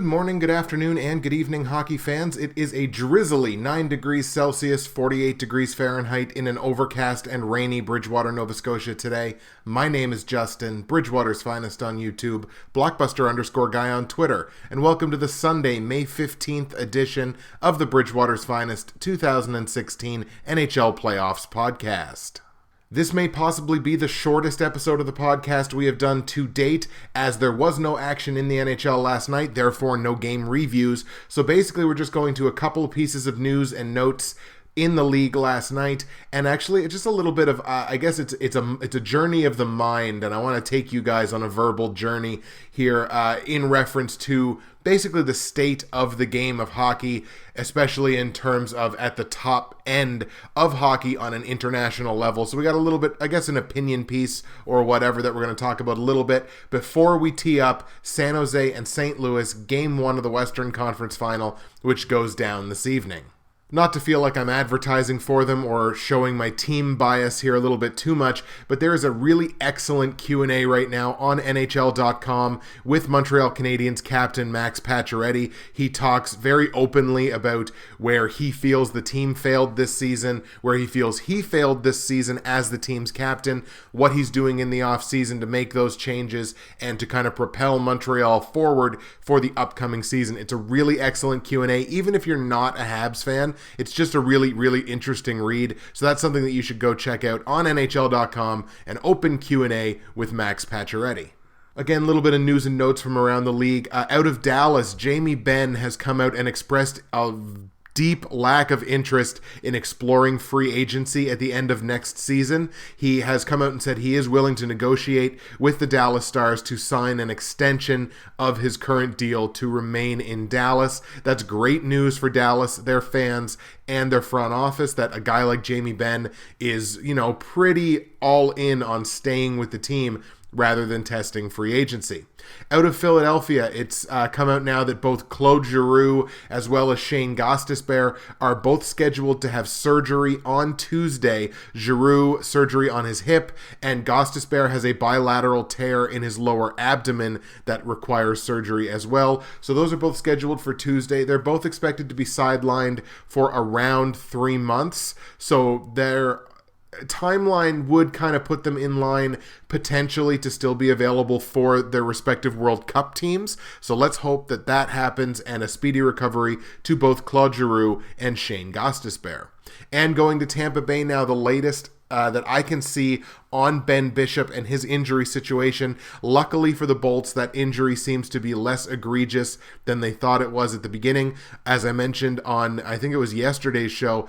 Good morning, good afternoon, and good evening, hockey fans. It is a drizzly 9 degrees Celsius, 48 degrees Fahrenheit in an overcast and rainy Bridgewater, Nova Scotia today. My name is Justin, Bridgewater's Finest on YouTube, Blockbuster_guy on Twitter, and welcome to the Sunday, May 15th edition of the Bridgewater's Finest 2016 NHL Playoffs podcast. This may possibly be the shortest episode of the podcast we have done to date, as there was no action in the NHL last night, therefore no game reviews. So basically we're just going to a couple of pieces of news and notes in the league last night, and actually just a little bit of I guess it's a journey of the mind, and I want to take you guys on a verbal journey here in reference to basically the state of the game of hockey, especially in terms of at the top end of hockey on an international level. So we got a little bit, I guess, an opinion piece or whatever that we're going to talk about a little bit before we tee up San Jose and St. Louis, Game 1 of the Western Conference Final, which goes down this evening. Not to feel like I'm advertising for them or showing my team bias here a little bit too much, but there is a really excellent Q&A right now on NHL.com with Montreal Canadiens captain Max Pacioretty. He talks very openly about where he feels the team failed this season, where he feels he failed this season as the team's captain, what he's doing in the offseason to make those changes and to kind of propel Montreal forward for the upcoming season. It's a really excellent Q&A, even if you're not a Habs fan. It's just a really, really interesting read. So that's something that you should go check out on NHL.com, an open Q&A with Max Pacioretty. Again, a little bit of news and notes from around the league. Out of Dallas, Jamie Benn has come out and expressed a deep lack of interest in exploring free agency at the end of next season. He has come out and said he is willing to negotiate with the Dallas Stars to sign an extension of his current deal to remain in Dallas. That's great news for Dallas, their fans, and their front office, that a guy like Jamie Benn is, pretty all in on staying with the team rather than testing free agency. Out of Philadelphia, it's come out now that both Claude Giroux as well as Shane Gostisbehere are both scheduled to have surgery on Tuesday. Giroux, surgery on his hip, and Gostisbehere has a bilateral tear in his lower abdomen that requires surgery as well. So those are both scheduled for Tuesday. They're both expected to be sidelined for around 3 months. So their timeline would kind of put them in line potentially to still be available for their respective World Cup teams. So let's hope that that happens and a speedy recovery to both Claude Giroux and Shane Gostisbehere. And going to Tampa Bay now, the latest that I can see on Ben Bishop and his injury situation. Luckily for the Bolts, that injury seems to be less egregious than they thought it was at the beginning. As I mentioned on, I think it was yesterday's show,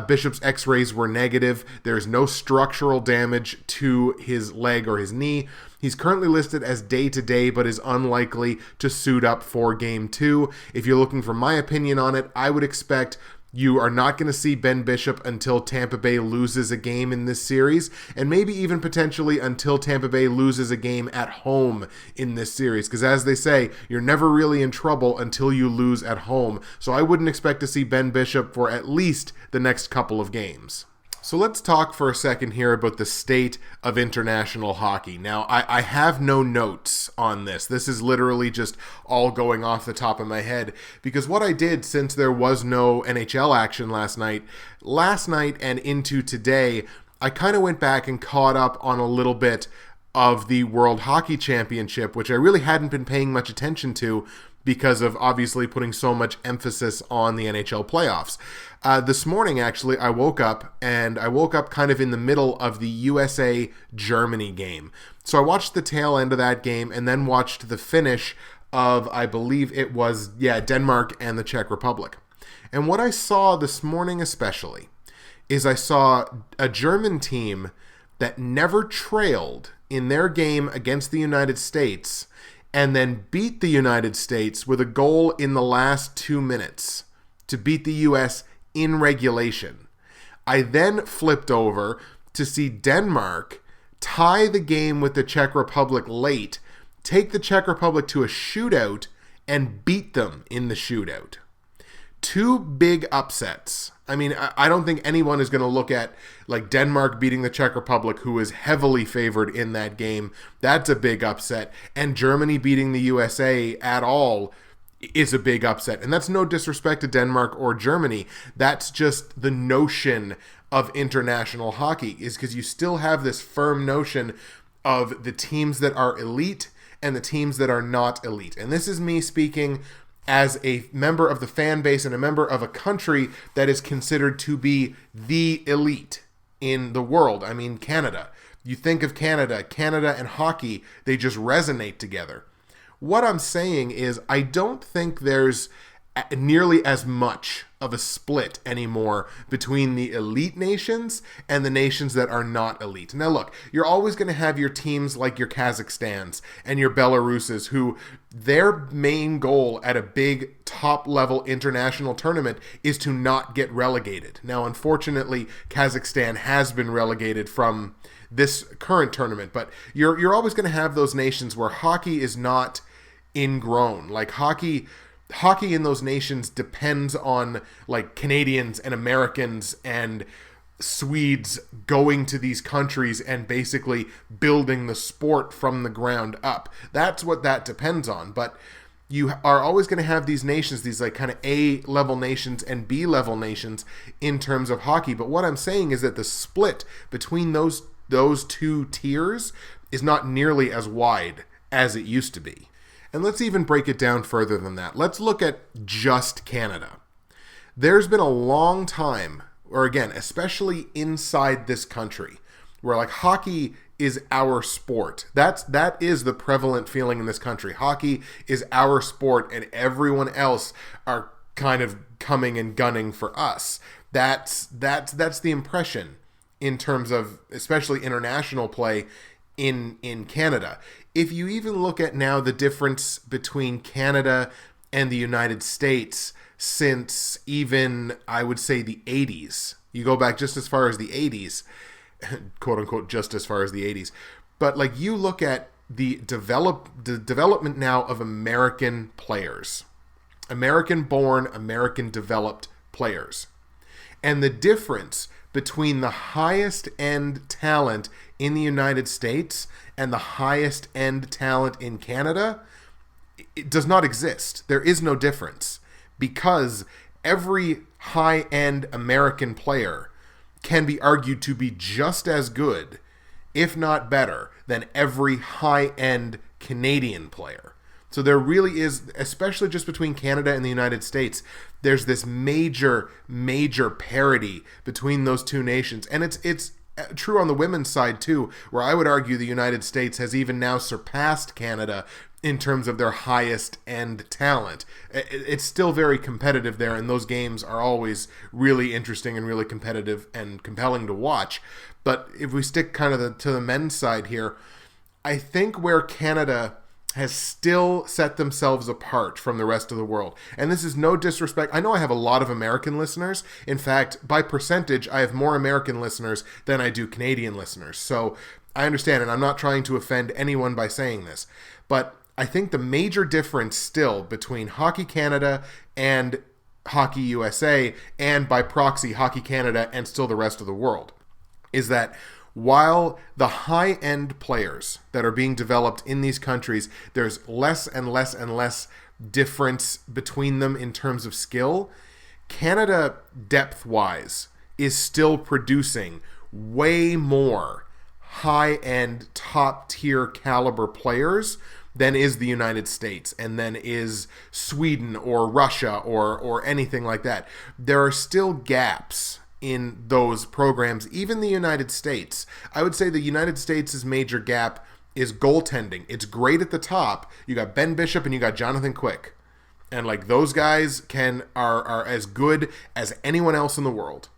Bishop's x-rays were negative. There's no structural damage to his leg or his knee. He's currently listed as day-to-day, but is unlikely to suit up for Game 2. If you're looking for my opinion on it, I would expect you are not going to see Ben Bishop until Tampa Bay loses a game in this series, and maybe even potentially until Tampa Bay loses a game at home in this series, because as they say, you're never really in trouble until you lose at home. So I wouldn't expect to see Ben Bishop for at least the next couple of games. So let's talk for a second here about the state of international hockey. Now, I have no notes on this. This is literally just all going off the top of my head, because what I did, since there was no NHL action last night and into today, I kind of went back and caught up on a little bit of the World Hockey Championship, which I really hadn't been paying much attention to because of obviously putting so much emphasis on the NHL playoffs. This morning, actually, I woke up kind of in the middle of the USA-Germany game. So I watched the tail end of that game and then watched the finish of, I believe it was, Denmark and the Czech Republic. And what I saw this morning especially is I saw a German team that never trailed in their game against the United States and then beat the United States with a goal in the last 2 minutes to beat the U.S. in regulation. I then flipped over to see Denmark tie the game with the Czech Republic late, take the Czech Republic to a shootout, and beat them in the shootout. 2 big upsets. I mean, I don't think anyone is going to look at like Denmark beating the Czech Republic, who is heavily favored in that game. That's a big upset. And Germany beating the USA at all is a big upset. And that's no disrespect to Denmark or Germany. That's just the notion of international hockey, is because you still have this firm notion of the teams that are elite and the teams that are not elite. And this is me speaking as a member of the fan base and a member of a country that is considered to be the elite in the world. I mean, Canada. You think of Canada and hockey, they just resonate together. What I'm saying is I don't think there's nearly as much of a split anymore between the elite nations and the nations that are not elite. Now look, you're always going to have your teams like your Kazakhstans and your Belaruses who their main goal at a big top-level international tournament is to not get relegated. Now unfortunately, Kazakhstan has been relegated from this current tournament, but you're always going to have those nations where hockey is not ingrown. Like hockey in those nations depends on like Canadians and Americans and Swedes going to these countries and basically building the sport from the ground up. That's what that depends on. But you are always going to have these nations, these like kind of A-level nations and B-level nations in terms of hockey. But what I'm saying is that the split between those two tiers is not nearly as wide as it used to be. And let's even break it down further than that. Let's look at just Canada. There's been a long time, or again, especially inside this country, where like hockey is our sport. That is the prevalent feeling in this country. Hockey is our sport and everyone else are kind of coming and gunning for us. That's the impression in terms of especially international play in Canada. If you even look at now the difference between Canada and the United States since even, I would say, the 80s. You go back just as far as the 80s, quote unquote, just as far as the 80s. But like you look at the development now of American players, American-born, American-developed players. And the difference between the highest end talent in the United States and the highest end talent in Canada, it does not exist. There is no difference because every high end American player can be argued to be just as good, if not better, than every high end Canadian player. So there really is, especially just between Canada and the United States, there's this major parity between those two nations. And it's true on the women's side too, where I would argue the United States has even now surpassed Canada in terms of their highest end talent. It's still very competitive there, and those games are always really interesting and really competitive and compelling to watch. But if we stick kind of to the men's side here, I think where Canada has still set themselves apart from the rest of the world. And this is no disrespect. I know I have a lot of American listeners. In fact, by percentage, I have more American listeners than I do Canadian listeners. So I understand, and I'm not trying to offend anyone by saying this. But I think the major difference still between Hockey Canada and Hockey USA, and by proxy, Hockey Canada and still the rest of the world, is that while the high-end players that are being developed in these countries, there's less and less and less difference between them in terms of skill, Canada, depth-wise, is still producing way more high-end, top-tier caliber players than is the United States, and then is Sweden or Russia or anything like that. There are still gaps in those programs, even the United States. I would say the United States' major gap is goaltending. It's great at the top. You got Ben Bishop and you got Jonathan Quick. And like those guys are as good as anyone else in the world.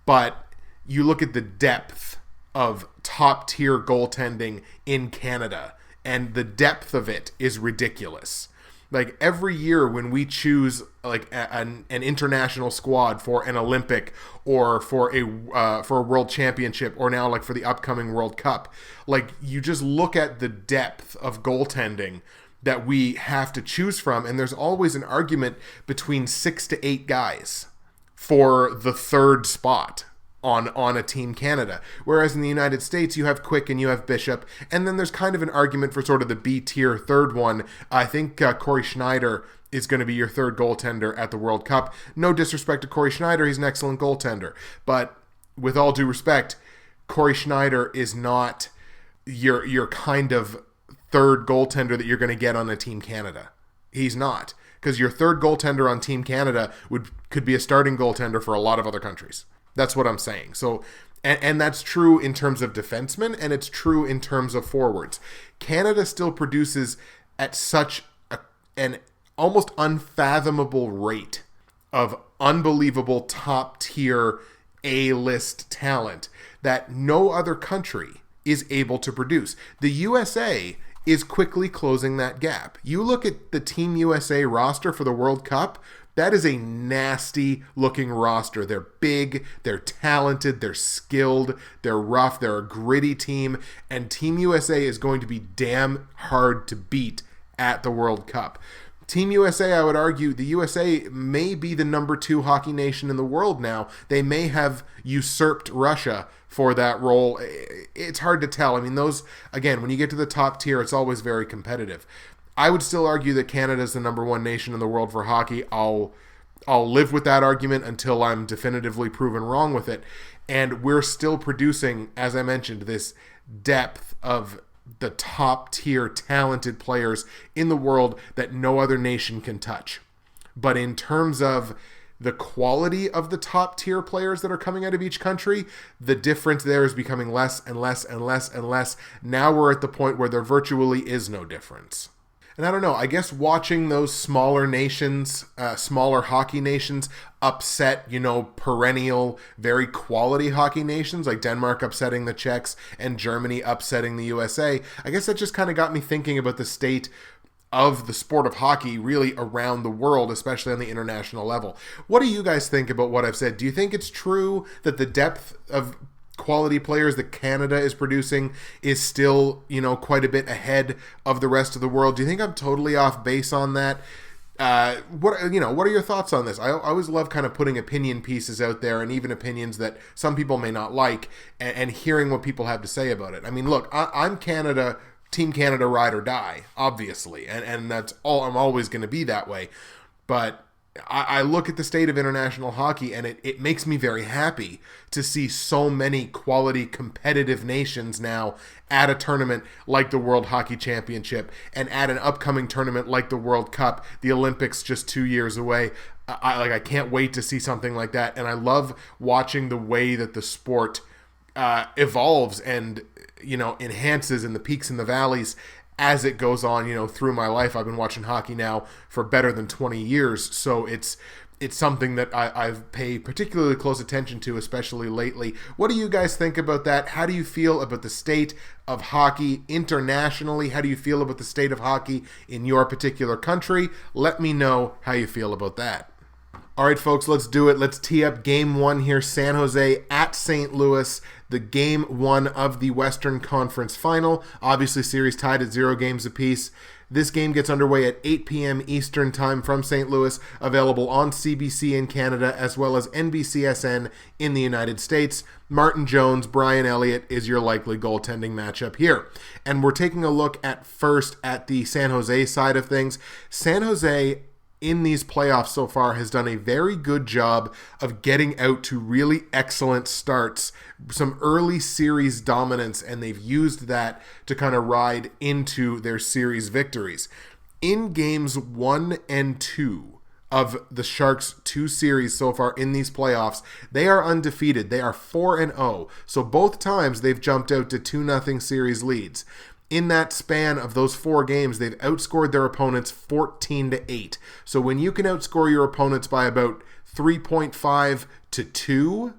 But you look at the depth of top tier goaltending in Canada, and the depth of it is ridiculous. Like every year when we choose like an international squad for an Olympic or for a world championship, or now like for the upcoming World Cup, like you just look at the depth of goaltending that we have to choose from, and there's always an argument between 6 to 8 guys for the third spot on a Team Canada. Whereas in the United States, you have Quick and you have Bishop, and then there's kind of an argument for sort of the B-tier third one. I think Corey Schneider is going to be your third goaltender at the World Cup. No disrespect to Corey Schneider, he's an excellent goaltender. But with all due respect, Corey Schneider is not your kind of third goaltender that you're going to get on a Team Canada. He's not. Because your third goaltender on Team Canada could be a starting goaltender for a lot of other countries. That's what I'm saying. So, and that's true in terms of defensemen, and it's true in terms of forwards. Canada still produces at such an almost unfathomable rate of unbelievable top-tier A-list talent that no other country is able to produce. The USA is quickly closing that gap. You look at the Team USA roster for the World Cup, that is a nasty looking roster. They're big, they're talented, they're skilled, they're rough, they're a gritty team, and Team USA is going to be damn hard to beat at the World Cup. Team USA, I would argue, the USA may be the number 2 hockey nation in the world now. They may have usurped Russia for that role. It's hard to tell. I mean, those, again, when you get to the top tier, it's always very competitive. I would still argue that Canada is the number 1 nation in the world for hockey. I'll live with that argument until I'm definitively proven wrong with it. And we're still producing, as I mentioned, this depth of the top tier talented players in the world that no other nation can touch. But in terms of the quality of the top tier players that are coming out of each country, the difference there is becoming less and less and less and less. Now we're at the point where there virtually is no difference. And I don't know, I guess watching those smaller nations, smaller hockey nations upset, perennial, very quality hockey nations like Denmark upsetting the Czechs and Germany upsetting the USA, I guess that just kind of got me thinking about the state of the sport of hockey really around the world, especially on the international level. What do you guys think about what I've said? Do you think it's true that the depth of quality players that Canada is producing is still, quite a bit ahead of the rest of the world? Do you think I'm totally off base on that? What are your thoughts on this? I always love kind of putting opinion pieces out there, and even opinions that some people may not like, and hearing what people have to say about it. I mean, look, I'm Canada, Team Canada, ride or die, obviously, and that's all. I'm always going to be that way. But I look at the state of international hockey, and it makes me very happy to see so many quality competitive nations now at a tournament like the World Hockey Championship, and at an upcoming tournament like the World Cup, the Olympics just 2 years away. I can't wait to see something like that, and I love watching the way that the sport evolves and enhances in the peaks and the valleys as it goes on, through my life. I've been watching hockey now for better than 20 years, so it's something that I've paid particularly close attention to, especially lately. What do you guys think about that? How do you feel about the state of hockey internationally? How do you feel about the state of hockey in your particular country? Let me know how you feel about that. All right, folks, let's do it. Let's tee up Game 1 here. San Jose at St. Louis, the Game 1 of the Western Conference Final. Obviously, series tied at 0 games apiece. This game gets underway at 8 p.m. Eastern Time from St. Louis, available on CBC in Canada as well as NBCSN in the United States. Martin Jones, Brian Elliott is your likely goaltending matchup here. And we're taking a look at first at the San Jose side of things. San Jose in these playoffs so far has done a very good job of getting out to really excellent starts, some early series dominance, and they've used that to kind of ride into their series victories. In games 1 and 2 of the Sharks' 2 series so far in these playoffs, they are undefeated. They are 4-0. So both times they've jumped out to 2-0 series leads. In that span of those 4 games, they've outscored their opponents 14-8. So when you can outscore your opponents by about 3.5 to 2,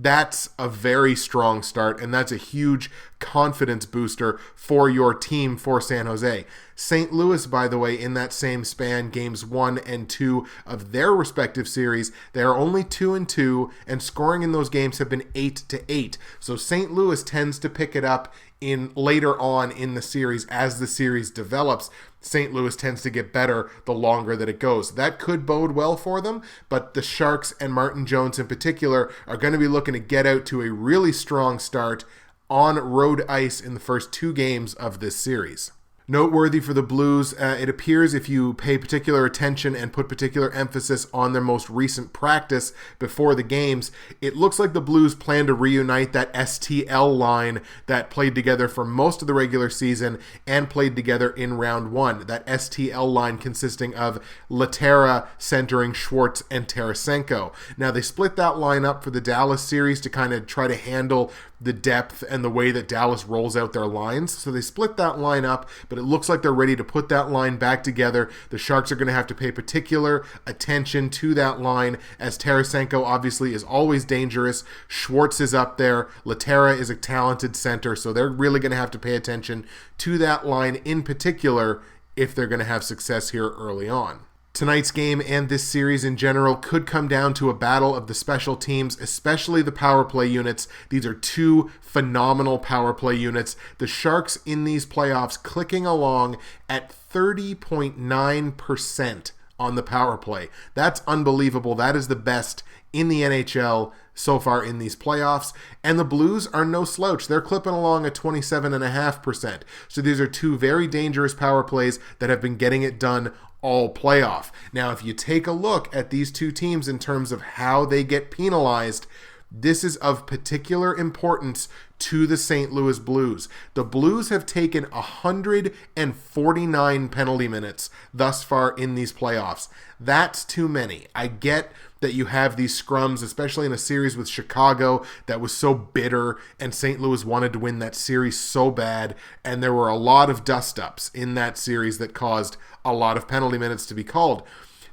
that's a very strong start, and that's a huge confidence booster for your team for San Jose. St. Louis, by the way, in that same span, games 1 and 2 of their respective series, they are only 2-2, and scoring in those games have been 8-8. So St. Louis tends to pick it up in later on in the series. As the series develops, St. Louis tends to get better the longer that it goes. That could bode well for them, but the Sharks and Martin Jones in particular are going to be looking to get out to a really strong start on road ice in the first 2 games of this series. Noteworthy for the Blues, it appears if you pay particular attention and put particular emphasis on their most recent practice before the games, it looks like the Blues plan to reunite that STL line that played together for most of the regular season and played together in round one. That STL line consisting of Lehtera centering Schwartz and Tarasenko. Now, they split that line up for the Dallas series to kind of try to handle the depth and the way that Dallas rolls out their lines. So they split that line up, but it looks like they're ready to put that line back together. The Sharks are going to have to pay particular attention to that line, as Tarasenko obviously is always dangerous. Schwartz is up there. Lehtera is a talented center, so they're really going to have to pay attention to that line in particular if they're going to have success here early on. Tonight's game and this series in general could come down to a battle of the special teams, especially the power play units. These are two phenomenal power play units. The Sharks in these playoffs clicking along at 30.9% on the power play. That's unbelievable. That is the best in the NHL so far in these playoffs. And the Blues are no slouch. They're clipping along at 27.5%. So these are two very dangerous power plays that have been getting it done all playoff. Now, if you take a look at these two teams in terms of how they get penalized, this is of particular importance to the St. Louis Blues. The Blues have taken 149 penalty minutes thus far in these playoffs. That's too many. I get that you have these scrums, especially in a series with Chicago that was so bitter, and St. Louis wanted to win that series so bad, and there were a lot of dust-ups in that series that caused a lot of penalty minutes to be called.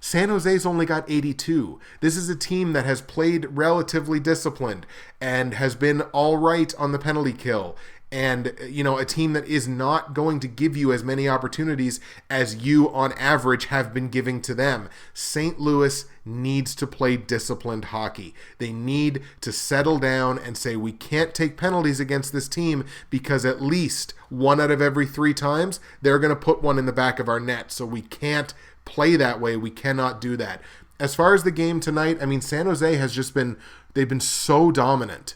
San Jose's only got 82. This is a team that has played relatively disciplined and has been all right on the penalty kill. And, a team that is not going to give you as many opportunities as you, on average, have been giving to them. St. Louis needs to play disciplined hockey. They need to settle down and say, we can't take penalties against this team because at least 1 out of every 3 times, they're going to put one in the back of our net. So we can't play that way. We cannot do that. As far as the game tonight, San Jose has just been, they've been so dominant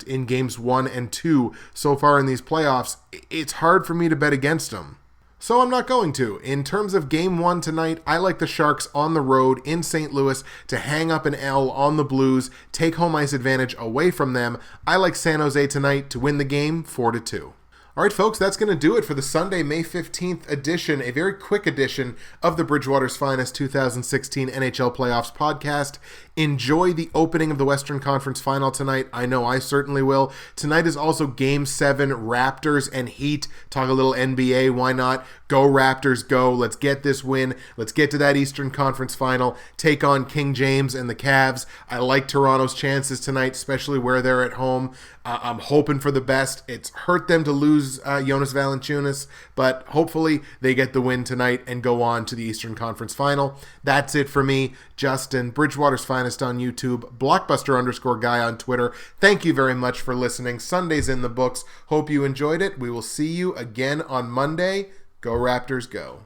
in games 1 and 2 so far in these playoffs. It's hard for me to bet against them. So I'm not going to. In terms of game 1 tonight, I like the Sharks on the road in St. Louis to hang up an L on the Blues, take home ice advantage away from them. I like San Jose tonight to win the game 4-2. All right, folks, that's going to do it for the Sunday, May 15th edition, a very quick edition of the Bridgewater's Finest 2016 NHL Playoffs podcast. Enjoy the opening of the Western Conference Final tonight. I know I certainly will. Tonight is also Game 7, Raptors and Heat. Talk a little NBA, why not? Go Raptors, go. Let's get this win. Let's get to that Eastern Conference Final. Take on King James and the Cavs. I like Toronto's chances tonight, especially where they're at home. I'm hoping for the best. It's hurt them to lose Jonas Valanciunas, but hopefully they get the win tonight and go on to the Eastern Conference Final. That's it for me, Justin, Bridgewater's Finest on YouTube, Blockbuster_guy on Twitter. Thank you very much for listening. Sunday's in the books. Hope you enjoyed it. We will see you again on Monday. Go Raptors, go.